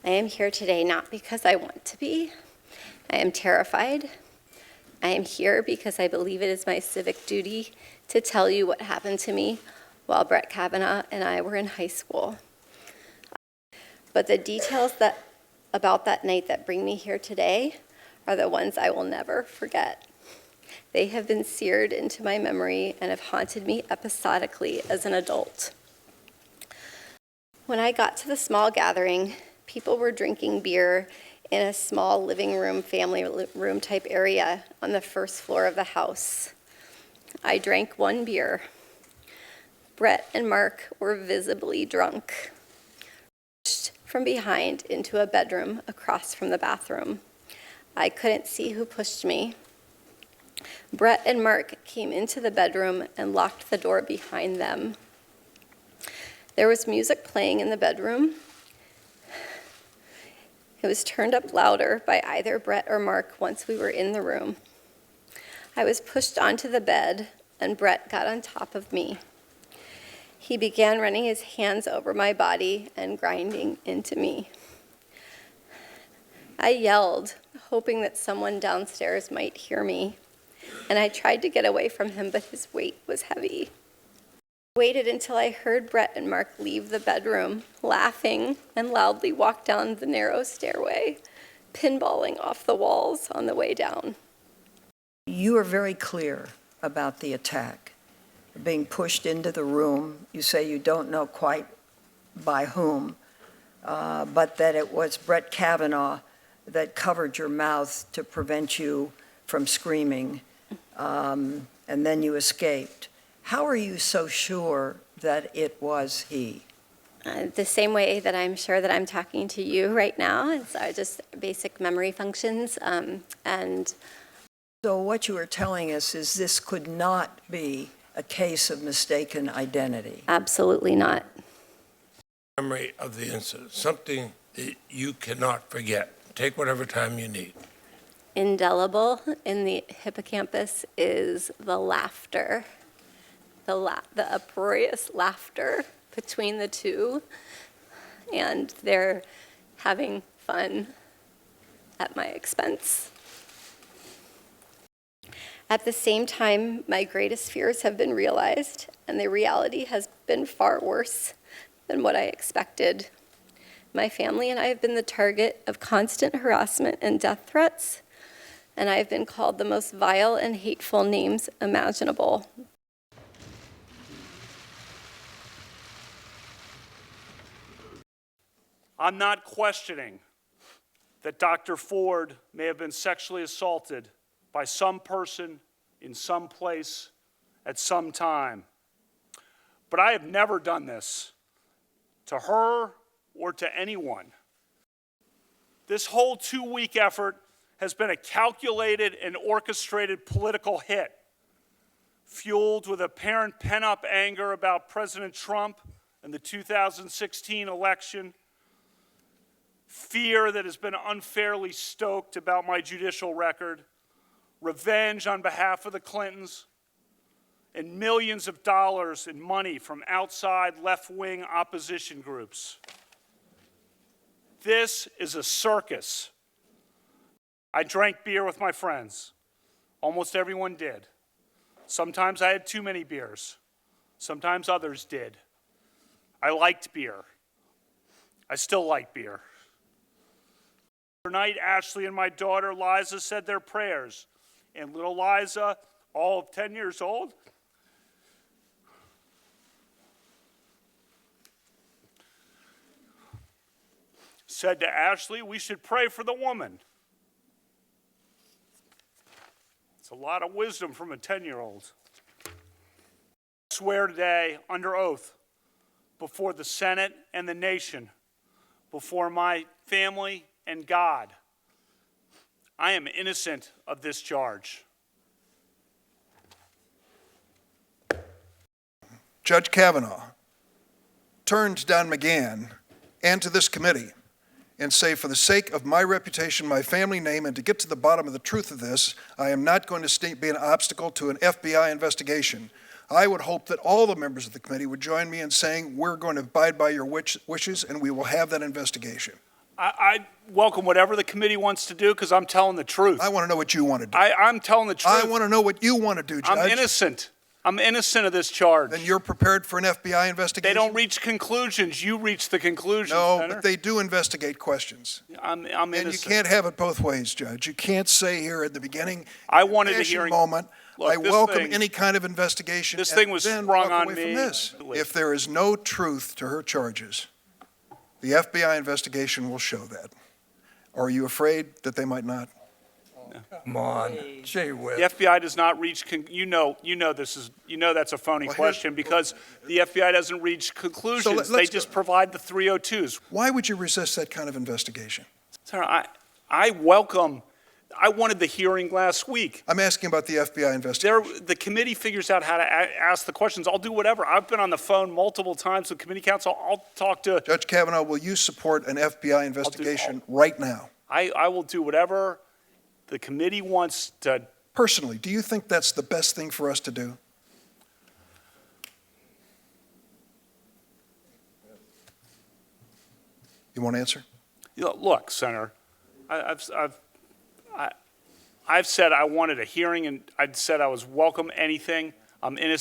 I am here today not because I want to be. I am terrified. I am here because I believe it is my civic duty to tell you what happened to me while Brett Kavanaugh and I were in high school. But the details about that night that bring me here today are the ones I will never forget. They have been seared into my memory and have haunted me episodically as an adult. When I got to the small gathering, people were drinking beer in a small living room, family room type area on the first floor of the house. I drank one beer. Brett and Mark were visibly drunk, pushed from behind into a bedroom across from the bathroom. I couldn't see who pushed me. Brett and Mark came into the bedroom and locked the door behind them. There was music playing in the bedroom. It was turned up louder by either Brett or Mark once we were in the room. I was pushed onto the bed, and Brett got on top of me. He began running his hands over my body and grinding into me. I yelled, hoping that someone downstairs might hear me, and I tried to get away from him, but his weight was heavy. I waited until I heard Brett and Mark leave the bedroom, laughing, and loudly walk down the narrow stairway, pinballing off the walls on the way down. You are very clear about the attack, being pushed into the room. You say you don't know quite by whom, but that it was Brett Kavanaugh that covered your mouth to prevent you from screaming, and then you escaped. How are you so sure that it was he? The same way that I'm sure that I'm talking to you right now. It's just basic memory functions. And so what you are telling us is this could not be a case of mistaken identity. Absolutely not. Memory of the incident, something that you cannot forget. Take whatever time you need. Indelible in the hippocampus is the laughter. The uproarious laughter between the two, and they're having fun at my expense. At the same time, my greatest fears have been realized, and the reality has been far worse than what I expected. My family and I have been the target of constant harassment and death threats, and I have been called the most vile and hateful names imaginable. I'm not questioning that Dr. Ford may have been sexually assaulted by some person in some place at some time. But I have never done this to her or to anyone. This whole 2-week effort has been a calculated and orchestrated political hit, fueled with apparent pent-up anger about President Trump and the 2016 election, fear that has been unfairly stoked about my judicial record, revenge on behalf of the Clintons, and millions of dollars in money from outside left-wing opposition groups. This is a circus. I drank beer with my friends. Almost everyone did. Sometimes I had too many beers. Sometimes others did. I liked beer. I still like beer. Tonight, Ashley and my daughter Liza said their prayers, and little Liza, all of 10 years old, said to Ashley, we should pray for the woman. It's a lot of wisdom from a 10-year-old. I swear today, under oath, before the Senate and the nation, before my family and God, I am innocent of this charge. Judge Kavanaugh, turn to Don McGahn and to this committee and say, for the sake of my reputation, my family name, and to get to the bottom of the truth of this, I am not going to be an obstacle to an FBI investigation. I would hope that all the members of the committee would join me in saying we're going to abide by your wishes and we will have that investigation. I welcome whatever the committee wants to do because I'm telling the truth. I want to know what you want to do. I'm telling the truth. I want to know what you want to do, Judge. I'm innocent. I'm innocent of this charge. Then you're prepared for an FBI investigation? They don't reach conclusions. You reach the conclusions, No, Senator. but they do investigate questions. I'm And you innocent. can't have it both ways, Judge. You can't say here at the beginning, I wanted a passion hearing. moment, Look, I this welcome thing- any kind of investigation. This and thing was then sprung walk on away me. from this. If there is no truth to her charges, the FBI investigation will show that. Are you afraid that they might not? Come on, gee whiz. The FBI does not reach, you know that's a phony Well, question because the FBI doesn't reach conclusions. They let's just go. provide the 302s. Why would you resist that kind of investigation? Sir, I wanted the hearing last week. I'm asking about the FBI investigation. The committee figures out how to ask the questions. I'll do whatever. I've been on the phone multiple times with committee counsel. I'll talk to, Judge Kavanaugh, will you support an FBI investigation right now? I will do whatever the committee wants to. Personally, do you think that's the best thing for us to do? You won't answer? Look, Senator, I've said I wanted a hearing and I'd said I was welcome anything. I'm innocent.